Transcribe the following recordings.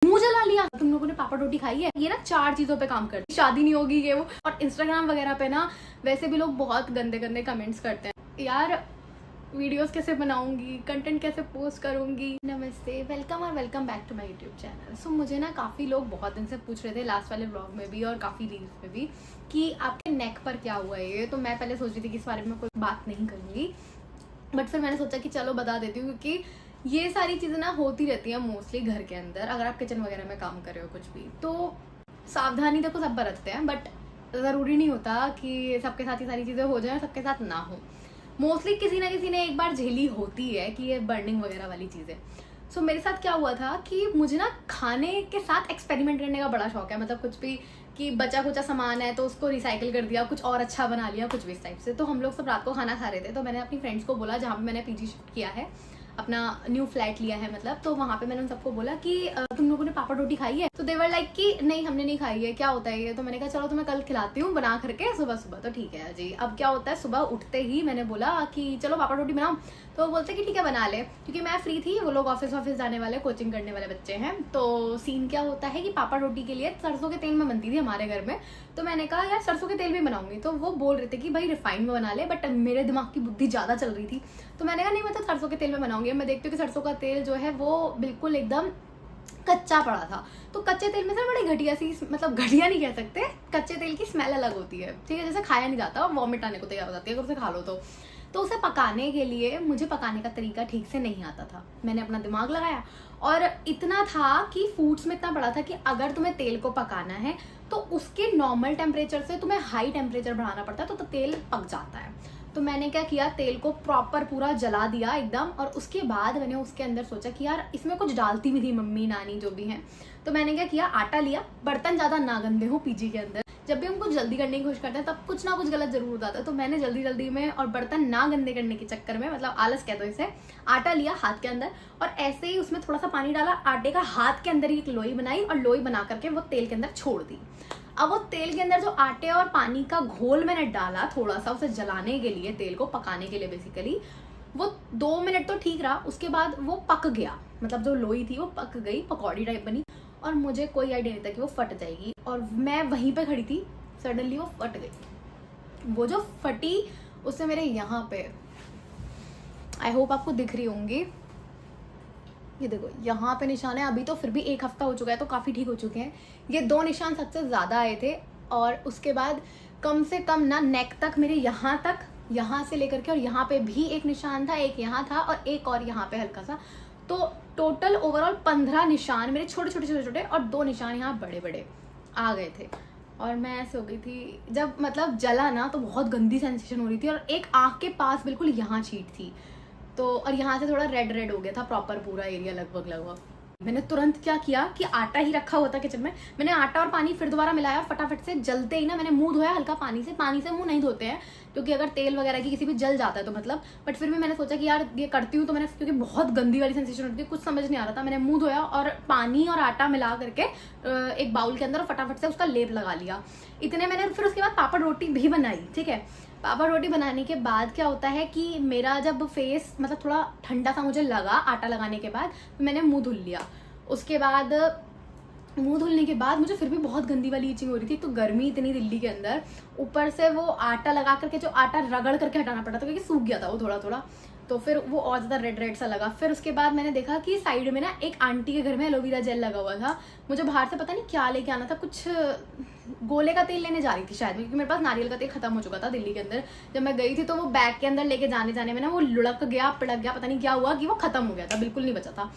मुंह जला लिया। तुम लोगों ने पापड़ रोटी खाई है? ये ना 4 चीजों पे काम करती है, शादी नहीं होगी ये वो। और इंस्टाग्राम वगैरह पे ना वैसे भी लोग बहुत गंदे गंदे कमेंट्स करते हैं यार, वीडियोस कैसे बनाऊंगी, कंटेंट कैसे पोस्ट करूंगी। नमस्ते, वेलकम और welcome back to my YouTube channel. So मुझे ना काफ़ी लोग बहुत दिन से पूछ रहे थे लास्ट वाले व्लॉग में भी और काफ़ी रील्स में भी कि आपके नेक पर क्या हुआ है ये। तो मैं पहले सोच रही थी कि इस बारे में कोई बात नहीं करूँगी, बट फिर मैंने सोचा कि चलो बता देती हूँ, क्योंकि ये सारी चीज़ें ना होती रहती हैं मोस्टली घर के अंदर। अगर आप किचन वगैरह में काम कर रहे हो कुछ भी, तो सावधानी देखो सब बरतते हैं, बट ज़रूरी नहीं होता कि सबके साथ ये सारी चीज़ें हो जाएं और सबके साथ ना हो। मोस्टली किसी ना किसी ने एक बार झेली होती है कि ये बर्निंग वगैरह वाली चीज़ें। सो मेरे साथ क्या हुआ था कि मुझे ना खाने के साथ एक्सपेरिमेंट करने का बड़ा शौक है। मतलब कुछ भी कि बचा कुचा सामान है तो उसको रिसाइकिल कर दिया, कुछ और अच्छा बना लिया, कुछ भी इस टाइप से। तो हम लोग सब रात को खाना खा रहे थे, तो मैंने अपनी फ्रेंड्स को बोला, जहाँ पे मैंने पीजी शिफ्ट किया है, अपना न्यू फ्लैट लिया है मतलब, तो वहाँ पे मैंने उन सबको बोला कि तुम लोगों ने पापड़ रोटी खाई है? तो दे वर लाइक कि नहीं हमने नहीं खाई है, क्या होता है ये? तो मैंने कहा चलो तुम्हें कल खिलाती हूँ बना करके सुबह सुबह। तो ठीक है जी। अब क्या होता है, सुबह उठते ही मैंने बोला कि चलो पापड़ रोटी बनाओ, तो वो बोलते कि ठीक है बना ले, क्योंकि मैं फ्री थी, वो लोग ऑफिस जाने वाले, कोचिंग करने वाले बच्चे हैं। तो सीन क्या होता है कि पापड़ रोटी के लिए सरसों के तेल में बनती थी हमारे घर में। तो मैंने कहा यार सरसों के तेल में बनाऊंगी, तो वो बोल रहे थे कि भाई रिफाइंड में बना ले, बट मेरे दिमाग की बुद्धि ज़्यादा चल रही थी। तो मैंने कहा नहीं मैं तो सरसों के तेल में बनाऊंगी। मैं देखती हूँ कि सरसों का तेल जो है वो बिल्कुल एकदम कच्चा पड़ा था। तो कच्चे तेल में से बड़ी घटिया सी, मतलब घटिया नहीं कह सकते, कच्चे तेल की स्मेल अलग होती है, ठीक है, जैसे खाया नहीं जाता और वॉमिट आने को तैयार हो जाती है अगर उसे खा लो तो उसे पकाने के लिए मुझे पकाने का तरीका ठीक से नहीं आता था। मैंने अपना दिमाग लगाया और इतना था कि फूड्स में इतना पड़ा था कि अगर तुम्हें तेल को पकाना है तो उसके नॉर्मल टेम्परेचर से तुम्हें हाई टेम्परेचर बढ़ाना पड़ता है, तो तेल पक जाता है। तो मैंने क्या किया, तेल को प्रॉपर पूरा जला दिया एकदम, और उसके बाद मैंने उसके अंदर सोचा कि यार इसमें कुछ डालती भी थी मम्मी नानी जो भी हैं। तो मैंने क्या किया, आटा लिया, बर्तन ज़्यादा ना गंदे हो पीजी के अंदर, जब भी हम कुछ जल्दी करने की कोशिश करते हैं तब कुछ ना कुछ गलत जरूर होता है। तो मैंने जल्दी जल्दी में और बर्तन ना गंदे करने के चक्कर में, मतलब आलस कह दो इसे, आटा लिया हाथ के अंदर और ऐसे ही उसमें थोड़ा सा पानी डाला, आटे का हाथ के अंदर ही एक लोई बनाई और लोई बना करके वो तेल के अंदर छोड़ दी। अब वो तेल के अंदर जो आटे और पानी का घोल मैंने डाला थोड़ा सा उसे जलाने के लिए, तेल को पकाने के लिए बेसिकली, वो 2 मिनट तो ठीक रहा, उसके बाद वो पक गया। मतलब जो लोई थी वो पक गई, पकौड़ी टाइप बनी, और मुझे कोई आइडिया नहीं था कि वो फट जाएगी। और मैं वहीं पे खड़ी थी, सडनली वो फट गई। वो जो फटी उससे मेरे यहाँ पे, आई होप आपको दिख रही होंगी, ये देखो यहाँ पे निशान है। अभी तो फिर भी 1 हफ्ता हो चुका है तो काफ़ी ठीक हो चुके हैं। ये 2 निशान सबसे ज़्यादा आए थे, और उसके बाद कम से कम ना नेक तक मेरे यहाँ तक, यहाँ से लेकर के, और यहाँ पे भी एक निशान था, एक यहाँ था और एक और यहाँ पे हल्का सा। तो टोटल ओवरऑल 15 निशान मेरे छोटे छोटे छोटे छोटे, और 2 निशान यहाँ बड़े बड़े आ गए थे। और मैं ऐसे हो गई थी, जब मतलब जला ना तो बहुत गंदी सेंसेशन हो रही थी, और एक आँख के पास बिल्कुल यहाँ छींट थी, तो और यहाँ से थोड़ा रेड रेड हो गया था प्रॉपर पूरा एरिया लगभग। मैंने तुरंत क्या किया कि आटा ही रखा हुआ था किचन में, मैंने आटा और पानी फिर दोबारा मिलाया, फटाफट से जलते ही ना मैंने मुंह धोया हल्का पानी से मुंह नहीं धोते हैं क्योंकि अगर तेल वगैरह की किसी भी जल जाता है तो मतलब, बट फिर भी मैंने सोचा कि यार ये करती हूँ, तो मैंने, क्योंकि बहुत गंदी वाली सेंसेशन होती थी, कुछ समझ नहीं आ रहा था, मैंने मुंह धोया और पानी और आटा मिला करके एक बाउल के अंदर फटाफट से उसका लेप लगा लिया। इतने मैंने फिर उसके बाद पापड़ रोटी भी बनाई, ठीक है। पापड़ रोटी बनाने के बाद क्या होता है कि मेरा जब फेस मतलब थोड़ा ठंडा सा मुझे लगा आटा लगाने के बाद, तो मैंने मुंह धुल लिया। उसके बाद मुंह धुलने के बाद मुझे फिर भी बहुत गंदी वाली इचिंग हो रही थी, तो गर्मी इतनी दिल्ली के अंदर, ऊपर से वो आटा लगा करके जो आटा रगड़ करके हटाना पड़ा था क्योंकि सूख गया था वो थोड़ा थोड़ा, तो फिर वो और ज़्यादा रेड रेड सा लगा। फिर उसके बाद मैंने देखा कि साइड में ना एक आंटी के घर में एलोवेरा जेल लगा हुआ था। मुझे बाहर से पता नहीं क्या लेके आना था, कुछ गोले का तेल लेने जा रही थी शायद, क्योंकि मेरे पास नारियल का तेल खत्म हो चुका था दिल्ली के अंदर जब मैं गई थी। तो वो बैग के अंदर लेके जाने में ना वो लुढ़क गया, पिड़क गया, पता नहीं क्या हुआ कि वो खत्म हो गया था, बिल्कुल नहीं बचा था।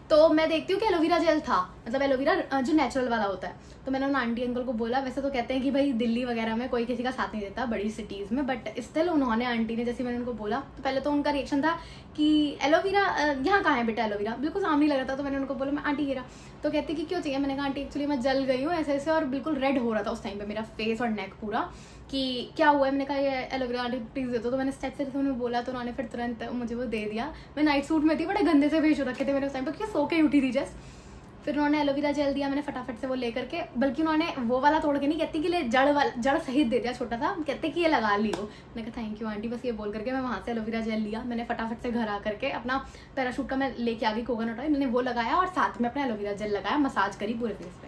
तो मैं देखती हूँ कि एलोवेरा जेल था, मतलब एलोवेरा जो नेचुरल वाला होता है। तो मैंने उन आंटी अंकल को बोला, वैसे तो कहते हैं कि भाई दिल्ली वगैरह में कोई किसी का साथ नहीं देता बड़ी सिटीज़ में, बट स्टिल उन्होंने, आंटी ने, जैसे मैंने उनको बोला तो पहले तो उनका रिएक्शन था कि एलोवेरा यहाँ कहाँ है बेटा, एलोवेरा बिल्कुल सामने लग रहा था। तो मैंने उनको बोला मैं आंटी गिरा, तो कहती कि क्यों चाहिए। मैंने कहा आंटी एक्चुअली मैं जल गई हूँ ऐसे ऐसे, और बिल्कुल रेड हो रहा था उस टाइम पे मेरा फेस और नेक पूरा, कि क्या हुआ है। मैंने कहा ये एलोवेरा आंटी प्लीज़ दे दो। तो मैंने स्टेप से उन्होंने बोला, तो उन्होंने फिर तुरंत मुझे वो दे दिया। मैं नाइट सूट में थी, बड़े गंदे से भेज रखे थे मैंने उस टाइम पर, क्योंकि सो के उठी थी जस्ट। फिर उन्होंने एलोवेरा जेल दिया, मैंने फटाफट से वो लेकर के, बल्कि उन्होंने वो वाला तोड़ के नहीं, कहती कि ले जड़ सहित दे दिया छोटा सा, कहते कि ये लगा लियो। मैंने कहा थैंक यू आंटी, बस ये बोल करके मैं वहाँ से एलोवेरा जेल लिया। मैंने फटाफट से घर आ करके अपना पैराशूट का मैं लेके आ गई कोकोनट ऑयल, मैंने वो लगाया और साथ में अपना एलोवेरा जेल लगाया, मसाज करी पूरे फेस पे।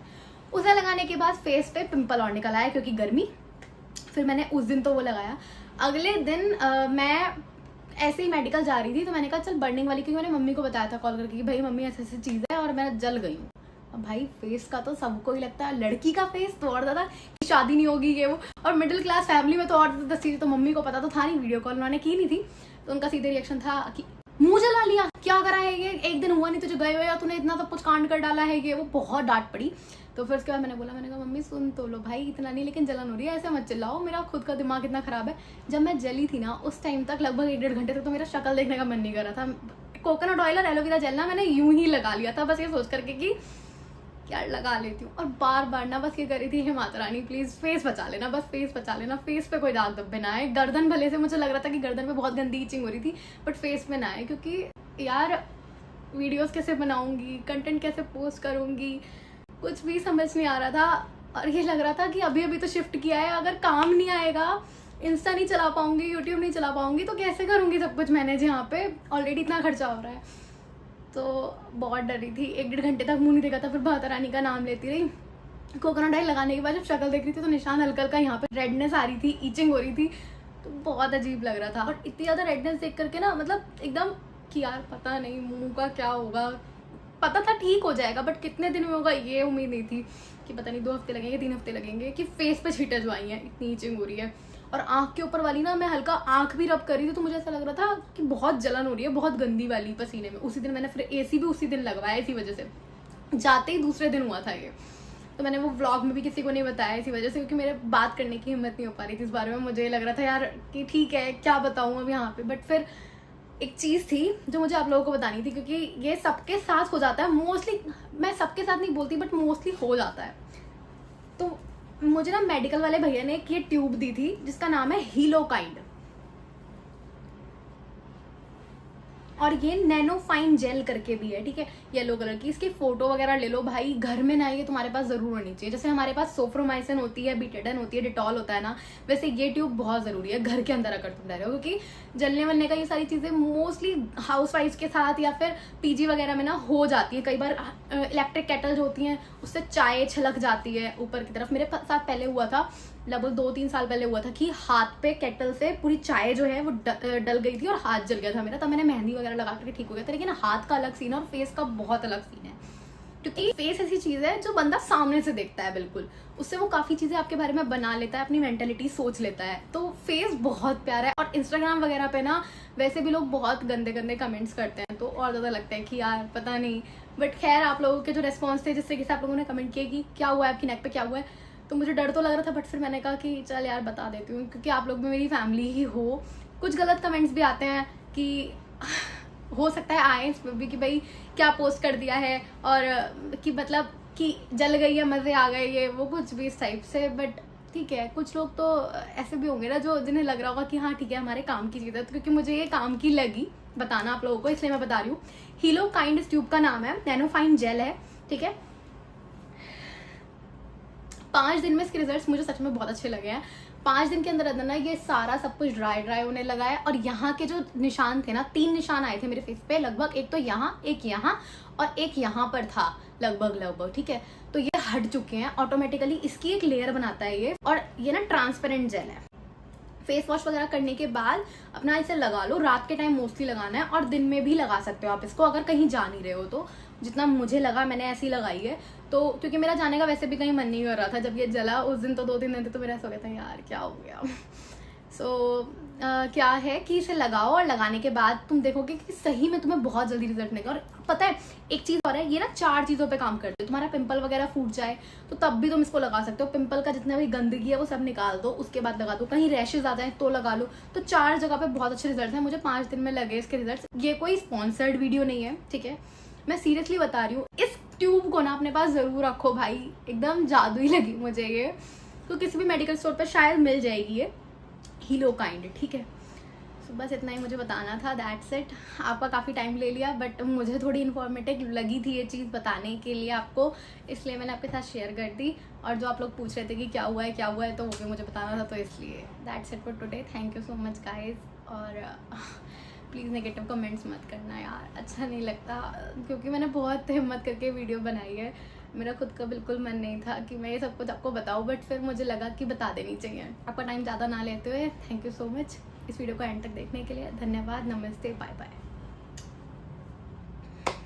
उसे लगाने के बाद फेस पे पिंपल और निकल आया क्योंकि गर्मी। फिर मैंने उस दिन तो वो लगाया। अगले दिन मैं ऐसे ही मेडिकल जा रही थी, तो मैंने कहा चल बर्निंग वाली, क्योंकि मैंने मम्मी को बताया था कॉल करके कि भाई मम्मी ऐसी ऐसी चीज़ है और मैं जल गई हूँ। अब भाई फेस का तो सबको ही लगता है, लड़की का फेस तो और ज़्यादा कि शादी नहीं होगी ये वो, और मिडिल क्लास फैमिली में तो और ज़्यादा चीज़। तो मम्मी को पता तो था नहीं, वीडियो कॉल उन्होंने की नहीं थी, तो उनका सीधे रिएक्शन था कि मुंह जला लिया, क्या करा है ये, एक दिन हुआ नहीं तुझे गए हुए या तूने इतना सब कुछ कांड कर डाला है ये वो। बहुत डांट पड़ी। तो फिर उसके बाद मैंने कहा मम्मी सुन तो लो भाई, इतना नहीं लेकिन जलन हो रही है, ऐसे मत चिल्लाओ, मेरा खुद का दिमाग इतना खराब है। जब मैं जली थी ना उस टाइम तक लगभग 1-1.5 घंटे तक तो मेरा शक्ल देखने का मन नहीं कर रहा था। कोकोनट ऑयल और एलोवेरा जेल ना मैंने यूं ही लगा लिया था, बस ये सोच करके कि क्या लगा लेती हूँ, और बार बार ना बस ये करी थी, हे माता रानी प्लीज फेस बचा लेना, बस फेस बचा लेना, फेस पे कोई दाग धब्बे ना आए। गर्दन भले से मुझे लग रहा था कि गर्दन पे बहुत गंदी इचिंग हो रही थी, बट फेस पे ना आए, क्योंकि यार वीडियोस कैसे बनाऊंगी, कंटेंट कैसे पोस्ट करूंगी, कुछ भी समझ नहीं आ रहा था। और ये लग रहा था कि अभी अभी तो शिफ्ट किया है, अगर काम नहीं आएगा, इंस्टा नहीं चला पाऊंगी, यूट्यूब नहीं चला पाऊंगी, तो कैसे करूंगी सब कुछ मैनेज, यहाँ पे ऑलरेडी इतना खर्चा हो रहा है। तो बहुत डरी थी, 1-1.5 घंटे तक मुंह नहीं देखा था। फिर माता रानी का नाम लेती रही। कोकोनट ऑयल लगाने के बाद जब शक्ल देख रही थी तो निशान हल्का हल्का यहाँ पे रेडनेस आ रही थी, ईचिंग हो रही थी, तो बहुत अजीब लग रहा था। और इतनी ज़्यादा रेडनेस देख करके ना मतलब एकदम कि यार पता नहीं मुंह का क्या होगा, पता था ठीक हो जाएगा, बट कितने दिन में होगा ये उम्मीद नहीं थी कि पता नहीं 2 हफ्ते लगेंगे, 3 हफ्ते लगेंगे, कि फेस पे छींटे जो आई हैं, इतनी ईचिंग हो रही है। और आँख के ऊपर वाली ना मैं हल्का आँख भी रब कर रही थी, तो मुझे ऐसा लग रहा था कि बहुत जलन हो रही है, बहुत गंदी वाली पसीने में। उसी दिन मैंने फिर AC भी उसी दिन लगवाया, इसी वजह से जाते ही दूसरे दिन हुआ था ये। तो मैंने वो व्लॉग में भी किसी को नहीं बताया इसी वजह से, क्योंकि मेरे बात करने की हिम्मत नहीं हो पा रही थी इस बारे में। मुझे लग रहा था यार कि ठीक है क्या बताऊँ अब यहाँ पे, बट फिर एक चीज़ थी जो मुझे आप लोगों को बतानी थी, क्योंकि ये सबके साथ हो जाता है मोस्टली। मैं सबके साथ नहीं बोलती, बट मोस्टली हो जाता है। तो मुझे ना मेडिकल वाले भैया ने एक ये ट्यूब दी थी जिसका नाम है हीलोकाइंड, और ये नैनो फाइन जेल करके भी है, ठीक है, येलो कलर की। इसकी फोटो वगैरह ले लो भाई, घर में ना ये तुम्हारे पास जरूर होनी चाहिए। जैसे हमारे पास सोफ्रोमाइसिन होती है, बीटाडिन होती है, डिटॉल होता है ना, वैसे ये ट्यूब बहुत जरूरी है घर के अंदर अगर तुम रह रहे हो, क्योंकि जलने वलने का ये सारी चीजें मोस्टली हाउस वाइफ के साथ या फिर PG वगैरह में ना हो जाती है। कई बार इलेक्ट्रिक केटल जो होती हैं उससे चाय छलक जाती है ऊपर की तरफ। मेरे साथ पहले हुआ था, लगभग 2-3 साल पहले हुआ था कि हाथ पे केटल से पूरी चाय जो है वो डल गई थी और हाथ जल गया था मेरा। तब मैंने मेहंदी वगैरह लगा करके ठीक हो गया था। लेकिन हाथ का अलग सीन है और फेस का बहुत अलग सीन है, क्योंकि फेस ऐसी चीज है जो बंदा सामने से देखता है, बिल्कुल उससे वो काफी चीजें आपके बारे में बना लेता है, अपनी मेंटेलिटी सोच लेता है। तो फेस बहुत प्यारा है। और इंस्टाग्राम वगैरह पे ना वैसे भी लोग बहुत गंदे गंदे कमेंट्स करते हैं, तो और ज्यादा लगता है कि यार पता नहीं। बट खैर आप लोगों के जो रेस्पॉन्स थे, जिस तरीके से आप लोगों ने कमेंट किए कि क्या हुआ है आपकी नेक पे, क्या हुआ है, तो मुझे डर तो लग रहा था, बट फिर मैंने कहा कि चल यार बता देती हूँ, क्योंकि आप लोग भी मेरी फैमिली ही हो। कुछ गलत कमेंट्स भी आते हैं कि हो सकता है आए इसमें भी कि भाई क्या पोस्ट कर दिया है, और कि मतलब कि जल गई है, मजे आ गए, ये वो कुछ भी इस टाइप से। बट ठीक है, कुछ लोग तो ऐसे भी होंगे ना जो जिन्हें लग रहा होगा कि हाँ ठीक है हमारे काम की चीज़ है। तो क्योंकि मुझे ये काम की लगी बताना आप लोगों को, इसलिए मैं बता रही हूँ। हीलोकाइंड इस ट्यूब का नाम है, नैनोफाइन जेल है, ठीक है। 5 दिन में इसके रिजल्ट्स मुझे सच में बहुत अच्छे लगे हैं। 5 दिन के अंदर अंदर ना ये सारा सब कुछ ड्राई होने लगा है। और यहाँ के जो निशान थे ना, 3 निशान आए थे मेरे फेस पे लगभग, एक तो यहाँ, एक यहाँ और एक यहाँ पर था लगभग, ठीक है। तो ये हट चुके हैं ऑटोमेटिकली। इसकी एक लेयर बनाता है ये, और ये ना ट्रांसपेरेंट जेल है। फेस वॉश वगैरह करने के बाद अपना इसे लगा लो। रात के टाइम मोस्टली लगाना है, और दिन में भी लगा सकते हो आप इसको अगर कहीं जा नहीं रहे हो तो। जितना मुझे लगा मैंने ऐसी लगाई है, तो क्योंकि मेरा जाने का वैसे भी कहीं मन नहीं कर रहा था जब ये जला उस दिन। तो 2-3 दिन थे तो मेरा ऐसा हो गया था यार क्या हो गया। क्या है कि इसे लगाओ, और लगाने के बाद तुम देखोगे कि सही में तुम्हें बहुत जल्दी रिजल्ट मिलेगा। और पता है एक चीज़ और है, ये ना 4 चीज़ों पे काम करते हो। तुम्हारा पिंपल वगैरह फूट जाए तो तब भी तुम इसको लगा सकते हो। पिंपल का जितना भी गंदगी है वो सब निकाल दो, उसके बाद लगा दो। कहीं रैशेज आ जाए तो लगा लो। तो 4 जगह पे बहुत अच्छे रिजल्ट हैं। मुझे 5 दिन में लगे इसके रिजल्ट। ये कोई स्पॉन्सर्ड वीडियो नहीं है, ठीक है, मैं सीरियसली बता रही हूँ। इस ट्यूब को ना अपने पास जरूर रखो भाई, एकदम जादू ही लगी मुझे ये। तो किसी भी मेडिकल स्टोर पर शायद मिल जाएगी ये हीलोकाइंड, ठीक है। तो बस इतना ही मुझे बताना था, दैट्स इट। आपका काफ़ी टाइम ले लिया, बट मुझे थोड़ी इन्फॉर्मेटिव लगी थी ये चीज़ बताने के लिए आपको, इसलिए मैंने आपके साथ शेयर कर दी। और जो आप लोग पूछ रहे थे कि क्या हुआ है, तो वो भी मुझे बताना था, तो इसलिए that's it for today. Thank you so much guys. और प्लीज़ नेगेटिव कमेंट्स मत करना यार, अच्छा नहीं लगता, क्योंकि मैंने बहुत हिम्मत करके वीडियो बनाई है। मेरा खुद का बिल्कुल मन नहीं था कि मैं ये सब कुछ आपको बताऊँ, बट फिर मुझे लगा कि बता देनी चाहिए। आपका टाइम ज़्यादा ना लेते हुए थैंक यू सो मच इस वीडियो को एंड तक देखने के लिए। धन्यवाद, नमस्ते, बाय बाय।